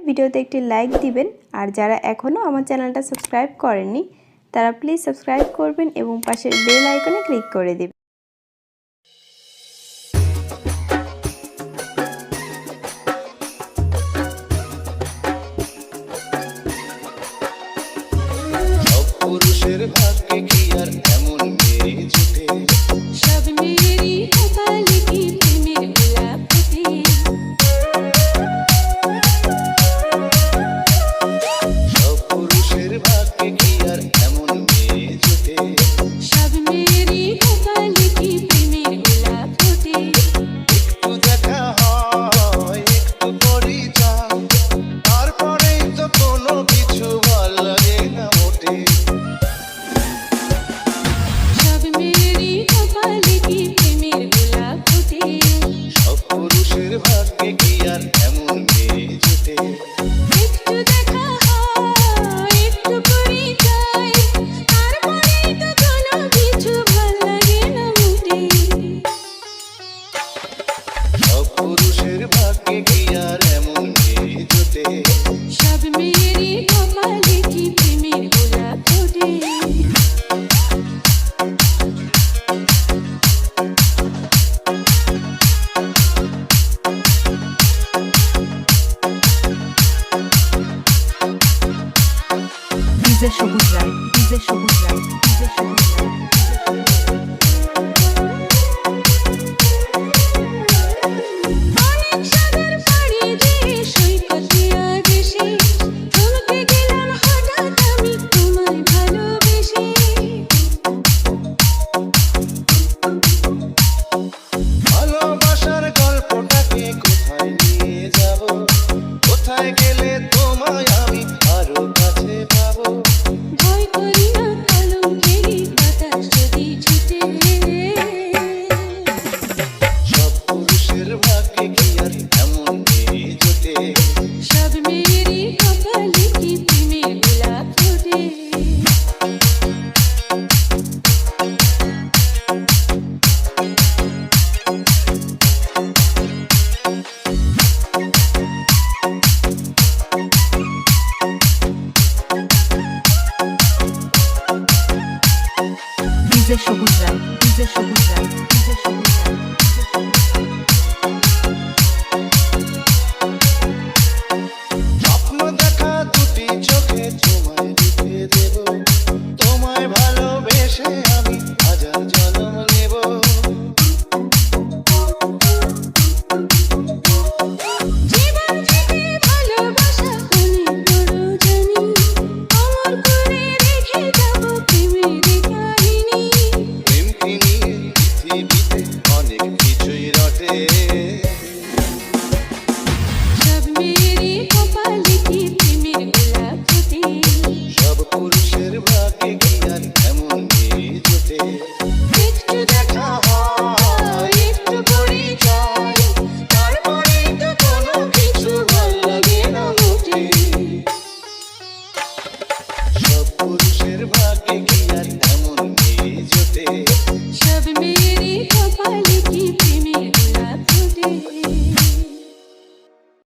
ভিডিওতে একটি লাইক দিবেন আর যারা এখনও আমার চ্যানেলটা সাবস্ক্রাইব করেননি তারা প্লিজ সাবস্ক্রাইব করবেন এবং পাশের বেল আইকনে ক্লিক করে দিবেন। পুরুষের ভাগ্যে কি আর এমন মেয়ে জুটে, সব মেয়েরই কপালে কি প্রেমের গোলাপ ফোটে। সব পুরুষের ভাগ্যে কি আর এমন মেয়ে জুটে, সব মেয়েরই কপালে কি প্রেমের গোলাপ ফোটে। একটু দেখা হয় একটু পরিচয়, তারপরেই তো কোনো কিছু ভাল লাগে না মোটে। সব মেয়েরই কপালে কি প্রেমের গোলাপ ফোটে। সব পুরুষের ভাগ্যে কি আর এমন মেয়ে জুটে, একটু দেখা হয় একটু পরিচয়, তারপরেই তো কোনো কিছু ভাল লাগে না মোটে। সব পুরুষের ভাগ্যে কি আর এমন মেয়ে জুটে। সব মেয়েরই কপালে কি প্রেমের গোলাপ ফোটে। ডিজে সবুজ রায়, ডিজে সবুজ রায়, ডিজে সবুজ রায়। অনেক সাগর পাড়ি দিয়ে সৈকতে আজ এসে থমকে গেলাম হঠাৎ আমি তোমায় ভালোবেসে। ভালোবাসার গল্পটাকে কোথায় নিয়ে যাব, কোথায় গেলে তোমায় আমি আরো কাছে পাবো। ভয় করি না কলঙ্কেরই বাতাস যদি ছুটে। সব পুরুষের ভাগ্যে কি আর এমন মেয়ে জোটে, সব মেয়েরই কপালে কি প্রেমের গোলাপ ফোটে। ডিজে সবুজ রায়, ডিজে সবুজ রায়, ডিজে সবুজ রায়, ডিজে সবুজ রায়। স্বপ্ন দেখা দুটি চোখে তোমায় লিখে দেব, তোমায় ভালোবেসে আমি হাজার জন্ম নেব। জীবন থেকে ভালোবাসা অনেক বড় জানি, অমর করে রেখে যাব প্রেমের কাহিনী। প্রেমকে নিয়ে পৃথিবীতে অনেক কিছুই রটে।